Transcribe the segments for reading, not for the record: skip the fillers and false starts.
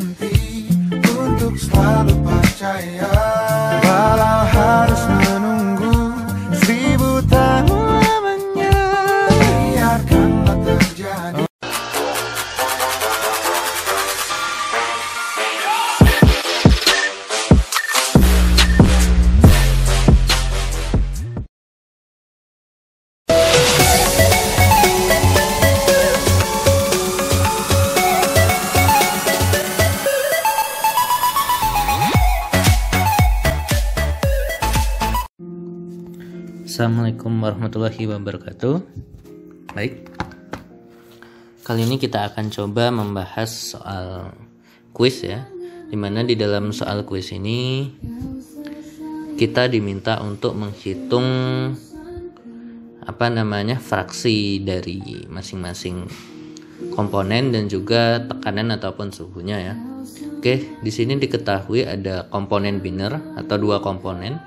berhenti untuk selalu percaya, walau harus menunggu 1000 tahun lamanya. Biarkanlah terjadi. Assalamualaikum warahmatullahi wabarakatuh. Baik, kali ini kita akan coba membahas soal kuis ya, dimana di dalam soal kuis ini kita diminta untuk menghitung fraksi dari masing-masing komponen dan juga tekanan ataupun suhunya ya. Oke, di sini diketahui ada komponen biner atau dua komponen.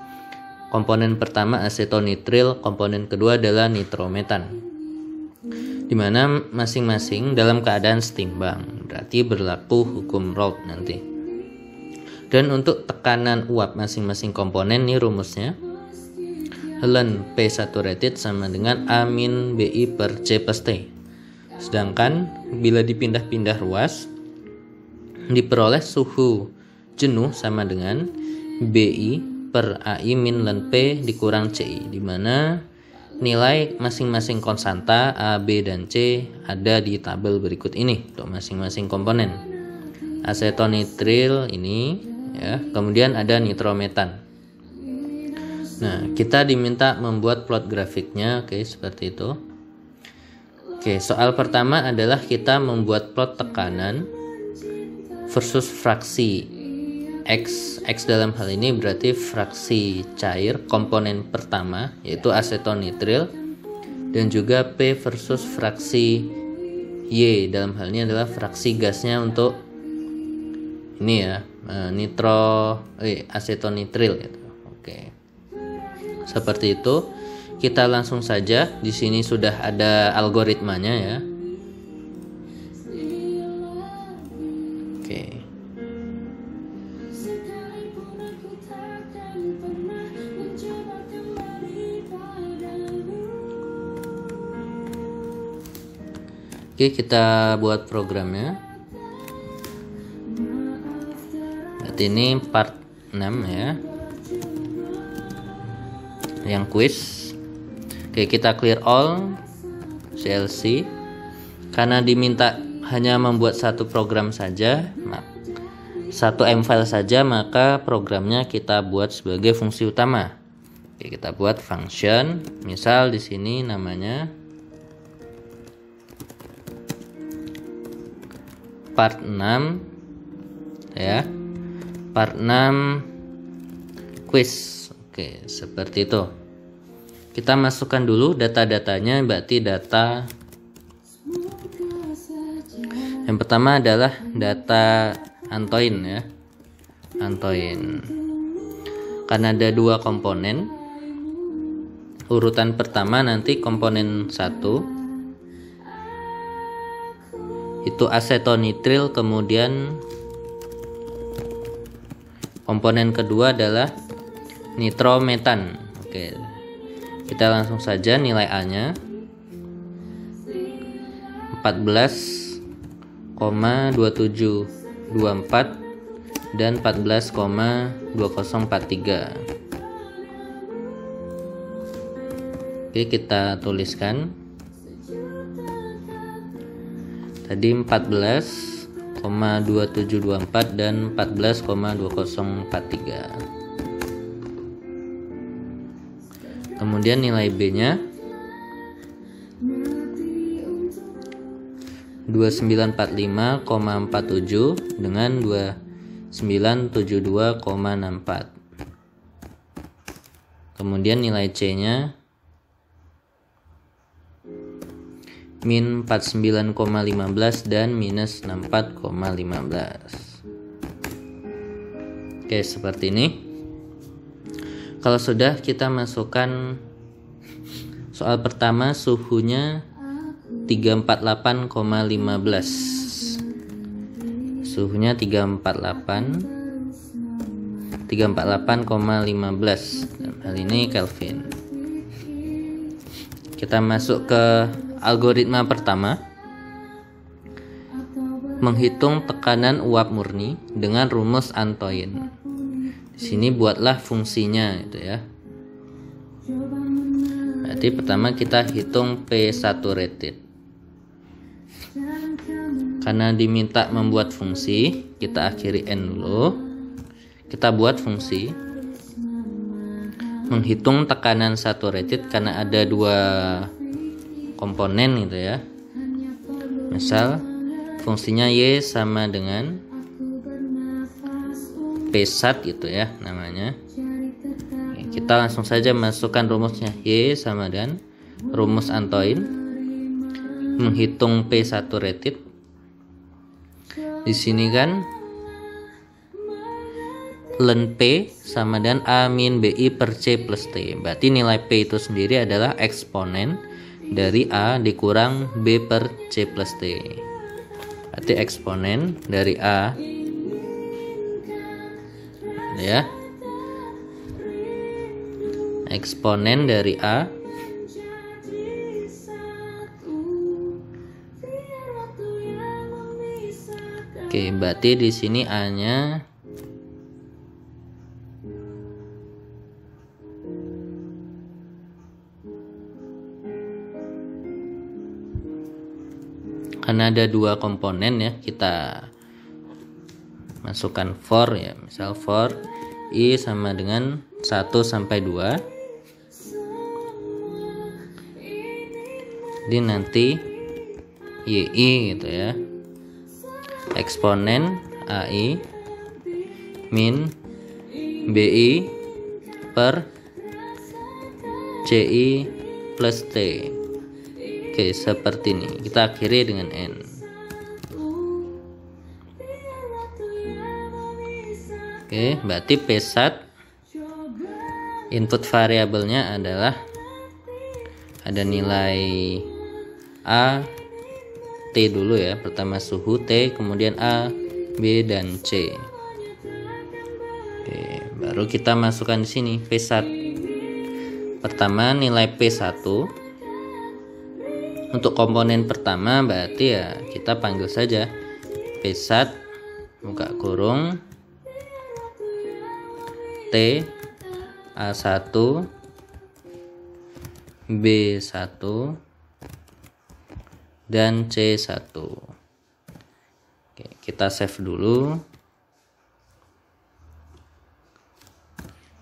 Komponen pertama asetonitril, komponen kedua adalah nitrometan, di mana masing-masing dalam keadaan setimbang, berarti berlaku hukum Raoult nanti. Dan untuk tekanan uap masing-masing komponen ini rumusnya ln P saturated sama dengan A min BI per C plus T. Sedangkan bila dipindah-pindah ruas diperoleh suhu jenuh sama dengan BI per AI min ln P dikurang CI, di mana nilai masing-masing konstanta A, B, dan C ada di tabel berikut ini untuk masing-masing komponen. Asetonitril ini ya, kemudian ada nitrometan. Nah, kita diminta membuat plot grafiknya, oke, seperti itu. Oke, soal pertama adalah kita membuat plot tekanan versus fraksi X dalam hal ini berarti fraksi cair komponen pertama yaitu asetonitril, dan juga P versus fraksi Y dalam hal ini adalah fraksi gasnya untuk ini ya, asetonitril gitu. Oke. Seperti itu. Kita langsung saja, di sini sudah ada algoritmanya ya. Oke. Oke, kita buat programnya. Berarti ini part 6 ya, yang quiz. Oke, kita clear all CLC. Karena diminta hanya membuat satu program saja, satu M file saja, maka programnya kita buat sebagai fungsi utama. Oke, kita buat function. Misal di sini namanya part 6 ya, part 6 quiz. Oke, seperti itu. Kita masukkan dulu data-datanya, berarti data yang pertama adalah data Antoine ya, Antoine. Karena ada dua komponen, urutan pertama nanti komponen 1 itu asetonitril, kemudian komponen kedua adalah nitrometan. Oke, kita langsung saja nilai A-nya 14,2724 dan 14,2043. Oke, kita tuliskan tadi 14,2724 dan 14,2043. Kemudian nilai B-nya 2945,47 dengan 2972,64. Kemudian nilai C-nya min 49,15 dan minus 64,15. Oke, seperti ini. Kalau sudah, kita masukkan soal pertama, suhunya 348,15. suhunya 348,15 dalam hal ini Kelvin. Kita masuk ke algoritma pertama, menghitung tekanan uap murni dengan rumus Antoine. Di sini buatlah fungsinya itu ya. Berarti pertama kita hitung P1 rated. Karena diminta membuat fungsi, kita akhiri N dulu. Kita buat fungsi menghitung tekanan 1 rated karena ada 2 komponen gitu ya. Misal fungsinya Y sama dengan P1 gitu ya namanya. Kita langsung saja masukkan rumusnya. Y sama dengan rumus Antoine menghitung P1 rated. Di sini kan ln P sama dengan A min BI per C plus T. Berarti nilai P itu sendiri adalah eksponen dari A dikurang B per C plus T. Berarti eksponen dari A ya. Eksponen dari A Oke, berarti di sini A-nya karena ada 2 komponen ya, kita masukkan for ya, misal for I sama dengan 1 sampai 2. Jadi nanti YI gitu ya. Eksponen AI min BI per CI plus T. Oke, seperti ini. Kita akhiri dengan N. Oke, berarti P1 input variabelnya adalah ada nilai A, T dulu ya. Pertama suhu T, kemudian A, B dan C. Oke, baru kita masukkan di sini P1. Pertama nilai P1 untuk komponen pertama berarti ya kita panggil saja P1 buka kurung T A1 B1 dan C1. Oke, kita save dulu.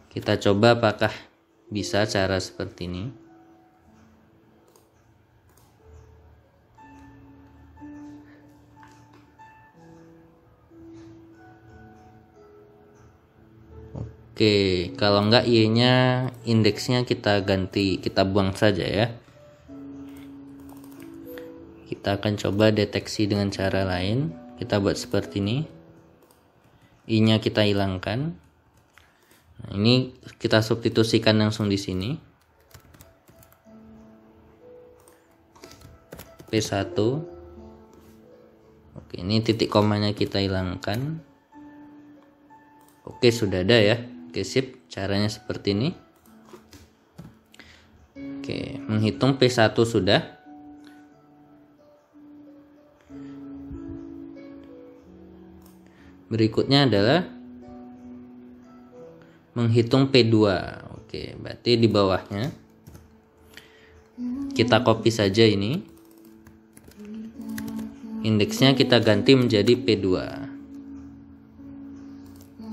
Kita coba apakah bisa cara seperti ini. Oke, kalau enggak Y-nya indeksnya kita ganti, kita buang saja ya. Kita akan coba deteksi dengan cara lain. Kita buat seperti ini. I-nya kita hilangkan. Nah, ini kita substitusikan langsung di sini. P1. Oke, ini titik komanya kita hilangkan. Oke, sudah ada ya. Oke, sip. Caranya seperti ini. Oke, menghitung P1 sudah. Berikutnya adalah menghitung P2. Oke, berarti di bawahnya kita copy saja ini. Indeksnya kita ganti menjadi P2.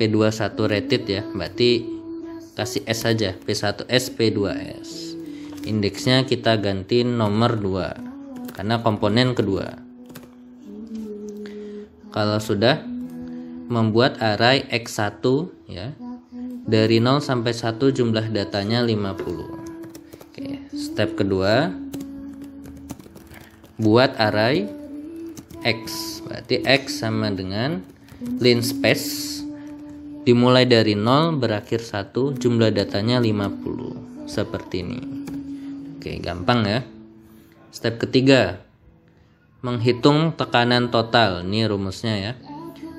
P21 rated ya, berarti kasih S saja, P1S P2S. Indeksnya kita ganti nomor 2 karena komponen kedua. Kalau sudah, membuat array X1 ya. Dari 0 sampai 1 jumlah datanya 50. Oke, step kedua, buat array X. Berarti X sama dengan linspace dimulai dari 0 berakhir 1 jumlah datanya 50. Seperti ini. Oke, gampang ya. Step ketiga, menghitung tekanan total. Ini rumusnya ya.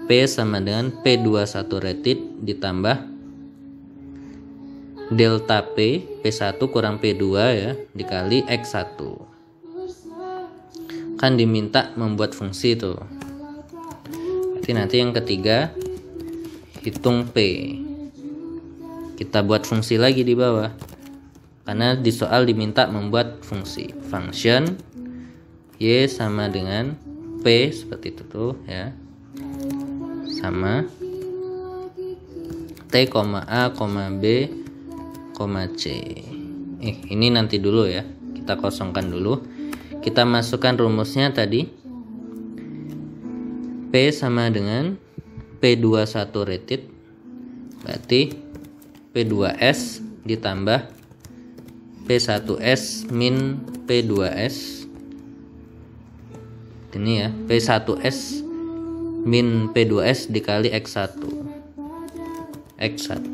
P sama dengan P21 rated ditambah delta P, P1 kurang P2 ya, dikali X1. Kan diminta membuat fungsi tuh. Berarti nanti yang ketiga hitung P. Kita buat fungsi lagi di bawah. Karena di soal diminta membuat fungsi. Function Y sama dengan P seperti itu tuh ya. Sama T, A, B, C. Ini nanti dulu ya. Kita kosongkan dulu. Kita masukkan rumusnya tadi. P sama dengan P21 rated. Berarti P2S ditambah P1S min P2S. Ini ya, P1S min P2S dikali X1. X1.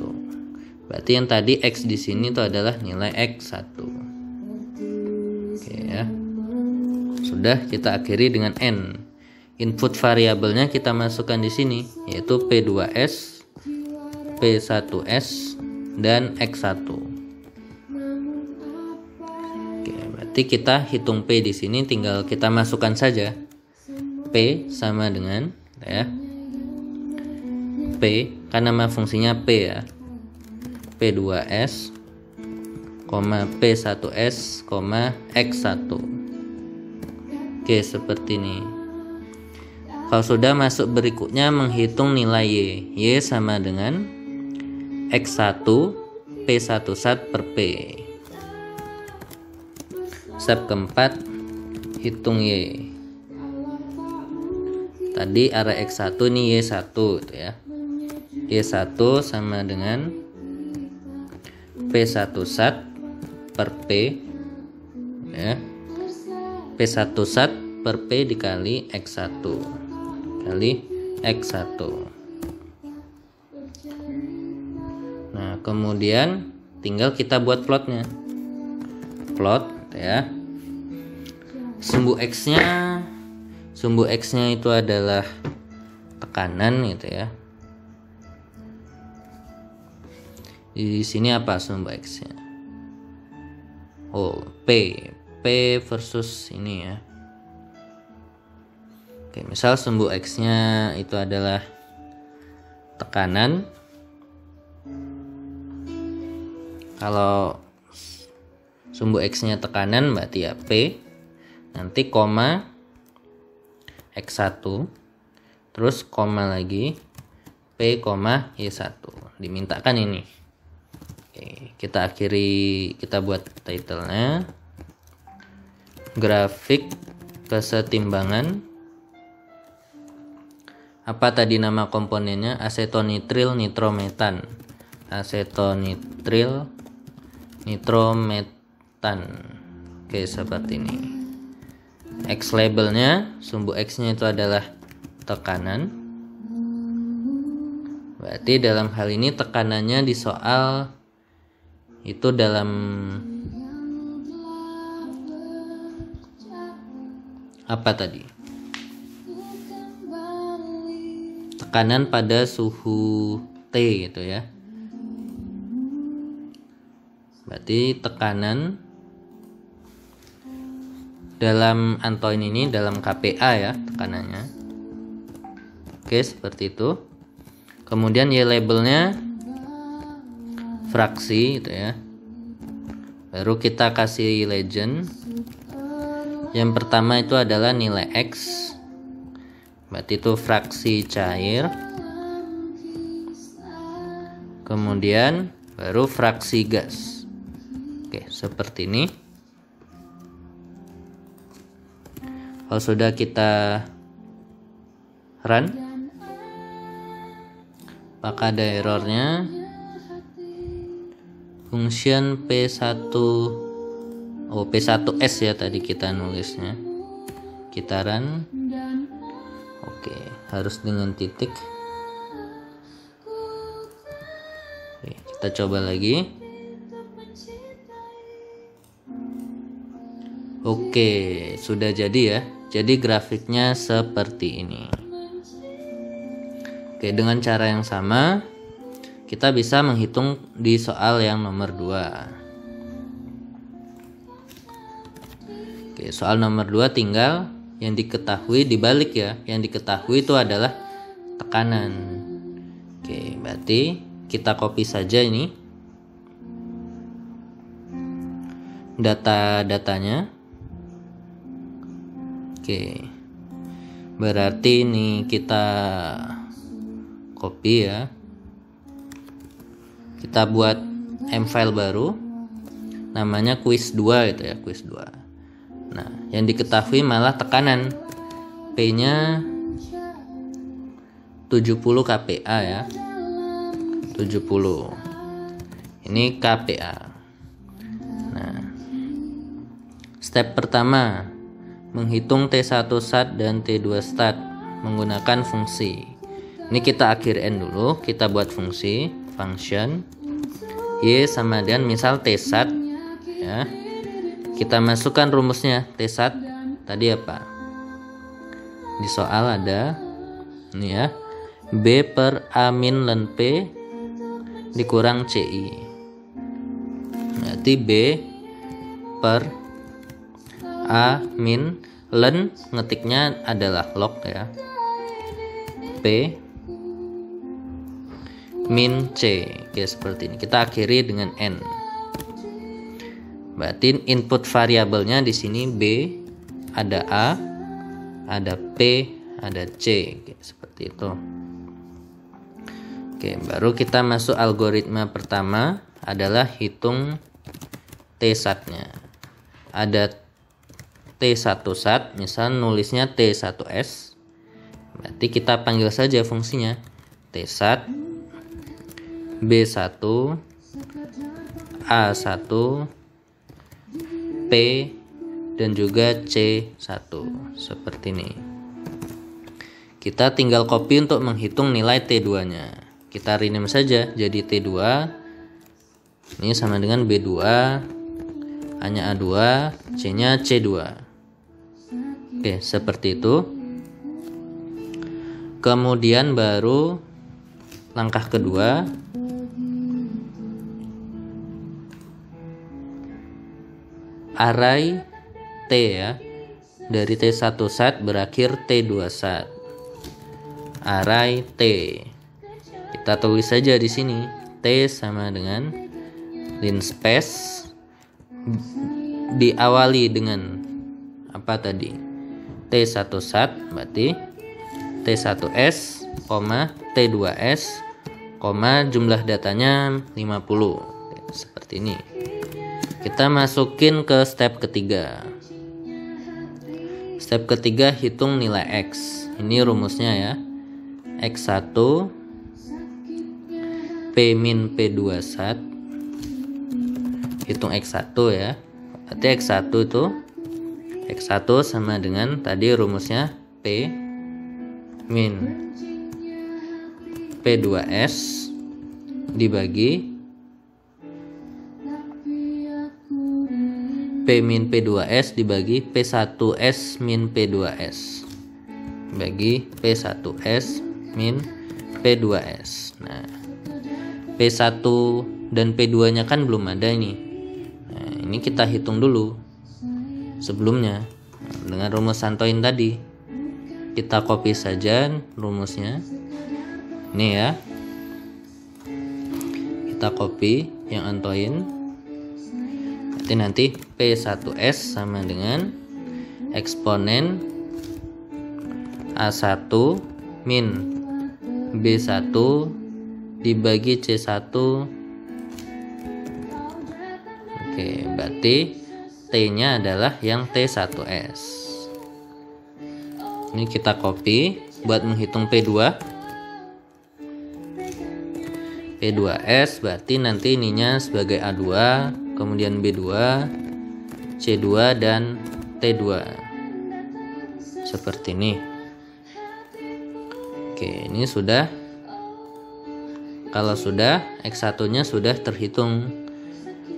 Berarti yang tadi X di sini itu adalah nilai X1. Oke ya. Sudah, kita akhiri dengan N. Input variabelnya kita masukkan di sini, yaitu P2S, P1S, dan X1. Oke, berarti kita hitung P di sini, tinggal kita masukkan saja. P sama dengan ya. P kan nama fungsinya P ya. P2S, P1S, X1. Oke, seperti ini. Kalau sudah masuk berikutnya menghitung nilai Y. Y sama dengan X1 P1 sat per P. Step keempat, hitung Y. Tadi arah X1 ini Y1 itu ya. Y1 sama dengan P1 sat per P ya. P1 sat per P dikali X1 kali X1. Nah, kemudian tinggal kita buat plotnya. Plot ya. Sumbu X-nya itu adalah tekanan gitu ya. Di sini apa sumbu X-nya? Oh, P versus ini ya. Oke, misal sumbu X-nya itu adalah tekanan. Kalau sumbu X-nya tekanan berarti ya P, nanti koma X1, terus koma lagi P, Y1. Dimintakan ini. Oke, kita akhiri, kita buat title-nya. Grafik kesetimbangan. Apa tadi nama komponennya? Asetonitril nitrometan. Asetonitril nitrometan. Oke, seperti ini. X labelnya, sumbu X-nya itu adalah tekanan. Berarti dalam hal ini tekanannya di soal itu dalam apa tadi? Tekanan pada suhu T gitu ya. Berarti tekanan dalam antoin ini dalam KPA ya tekanannya. Oke, seperti itu. Kemudian Y labelnya fraksi gitu ya. Baru kita kasih legend. Yang pertama itu adalah nilai X. Berarti itu fraksi cair. Kemudian baru fraksi gas. Oke, seperti ini. Kalau sudah kita run, maka ada errornya. Function P1 P1S ya tadi kita nulisnya. Kita run. Oke, harus dengan titik. Oke, kita coba lagi. Oke, sudah jadi ya. Jadi grafiknya seperti ini. Oke, dengan cara yang sama kita bisa menghitung di soal yang nomor 2. Oke, soal nomor 2 tinggal yang diketahui dibalik ya. Yang diketahui itu adalah tekanan. Oke, berarti kita copy saja ini data-datanya. Oke, berarti ini kita copy ya, kita buat M-file baru namanya quiz 2 gitu ya, quiz 2. Nah, yang diketahui malah tekanan P nya 70 kPa ya, 70 ini kPa. Nah, step pertama menghitung T1 stat dan T2 stat menggunakan fungsi. Ini kita akhirkan dulu, kita buat fungsi function y sama dengan misal T stat ya. Kita masukkan rumusnya. T stat tadi apa? Di soal ada ini ya, B per A min ln P dikurang CI. Berarti B per A min ln, ngetiknya adalah log ya, P min C. Oke, seperti ini. Kita akhiri dengan N. Berarti input variabelnya di sini B, ada A, ada P, ada C. Oke, seperti itu. Oke, baru kita masuk algoritma pertama adalah hitung T stat-nya. Ada T1 stat, misal nulisnya T1S. Berarti kita panggil saja fungsinya T stat B1 A1 P dan juga C1 seperti ini. Kita tinggal copy untuk menghitung nilai T2 nya. Kita rename saja jadi T2 ini sama dengan B2, A nya A2, C nya C2. Oke, seperti itu. Kemudian baru langkah kedua, array T ya, dari T1 stat berakhir T2 stat. Array T. Kita tulis saja di sini T sama dengan linspace diawali dengan apa tadi? T1 stat, berarti T1S, T2S, jumlah datanya 50. Seperti ini. Kita masukin ke step ketiga. Step ketiga, hitung nilai X. Ini rumusnya ya. X1 P min P2 stat. Hitung X1 ya. Berarti X1 itu X1 sama dengan tadi rumusnya P min P2S dibagi P min P2S dibagi P1S min P2S bagi P1S min P2S. Nah, P1 dan P2 nya kan belum ada ini. Nah, ini kita hitung dulu sebelumnya dengan rumus Santoin tadi. Kita copy saja rumusnya ini ya, kita copy yang Antoin. Nanti P1S sama dengan eksponen A1 min B1 dibagi C1. Oke, berarti T nya adalah yang T1S. Ini kita copy buat menghitung P2. P2S berarti nanti ininya sebagai A2, kemudian B2, C2 dan T2. Seperti ini. Oke, ini sudah. Kalau sudah, X1-nya sudah terhitung.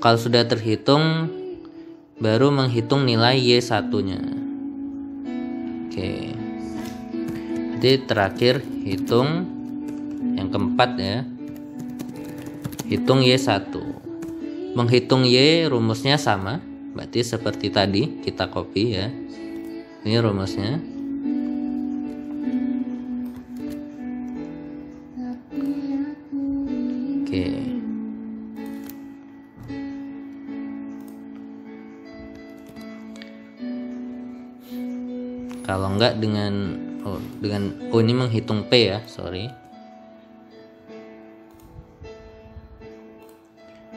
Kalau sudah terhitung, baru menghitung nilai Y1-nya. Oke. Jadi terakhir hitung Yang keempat ya, hitung Y1. Menghitung Y rumusnya sama, berarti seperti tadi kita copy ya. Ini rumusnya. Oke. Kalau enggak dengan ini menghitung P ya, sorry.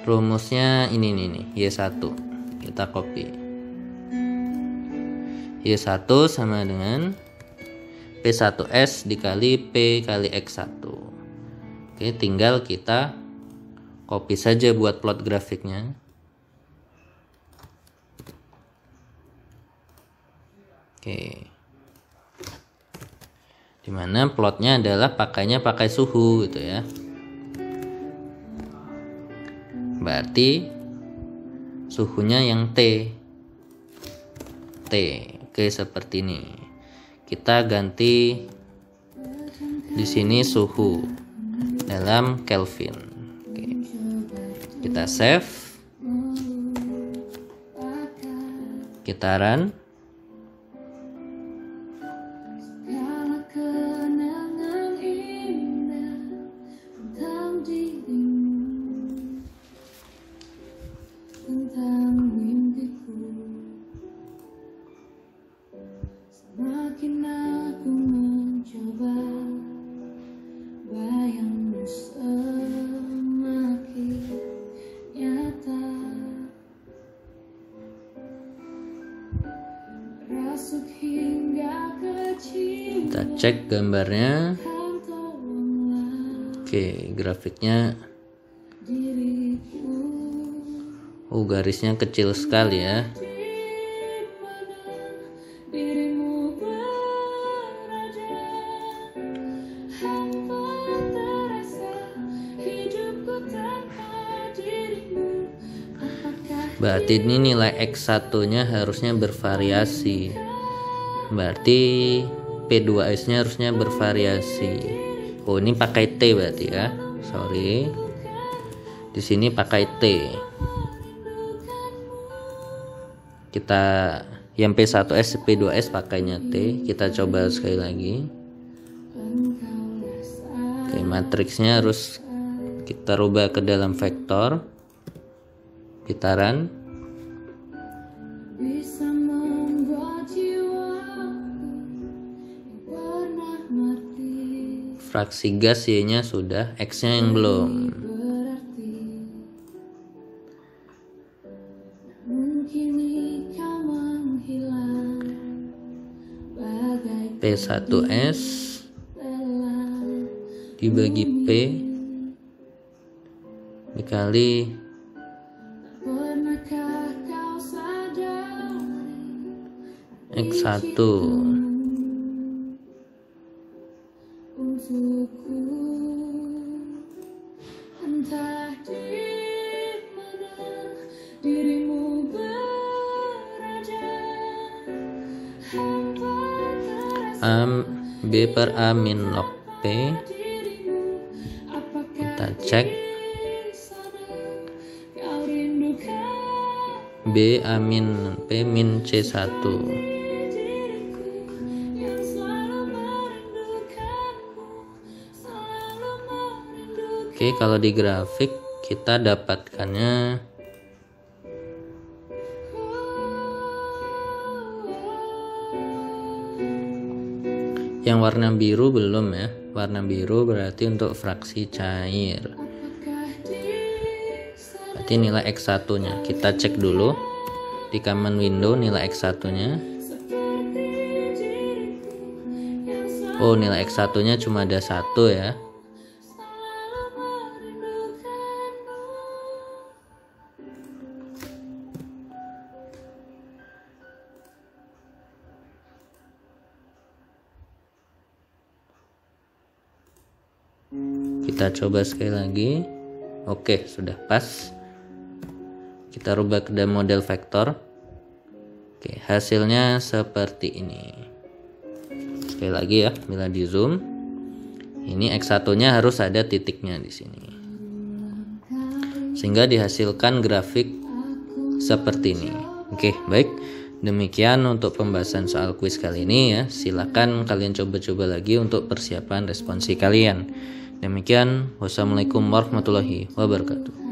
Rumusnya ini nih, Y1. Kita copy. Y1 sama dengan P1S dikali P kali X1. Oke, tinggal kita copy saja buat plot grafiknya. Oke. Dimana plotnya adalah pakai suhu gitu ya. Berarti suhunya yang T. Oke, seperti ini. Kita ganti di sini suhu dalam Kelvin. Oke. Kita save. Kita run. Kita cek gambarnya. Oke, grafiknya garisnya kecil sekali ya. Berarti ini nilai X1 nya harusnya bervariasi. Berarti P2S nya harusnya bervariasi. Ini pakai T berarti ya. Sorry. Di sini pakai T. Kita yang P1S, P2S pakainya T. Kita coba sekali lagi. Oke, matriksnya harus kita rubah ke dalam vektor. Kita run. Fraksi gas Y-nya sudah, X-nya yang belum. P1S dibagi P dikali X1. B per A min log P. Kita cek B A min P min C1. Oke, kalau di grafik kita dapatkannya yang warna biru belum ya. Warna biru berarti untuk fraksi cair. Berarti nilai X1 nya kita cek dulu di command window nilai X1 nya. Nilai X1 nya cuma ada 1 ya. Kita coba sekali lagi. Oke, sudah pas. Kita rubah ke dalam model vektor. Oke, hasilnya seperti ini. Sekali lagi ya, bila di zoom Ini X1-nya harus ada titiknya di sini. Sehingga dihasilkan grafik seperti ini. Oke, baik. Demikian untuk pembahasan soal kuis kali ini ya. Silakan kalian coba-coba lagi untuk persiapan responsi kalian. Demikian, wassalamualaikum warahmatullahi wabarakatuh.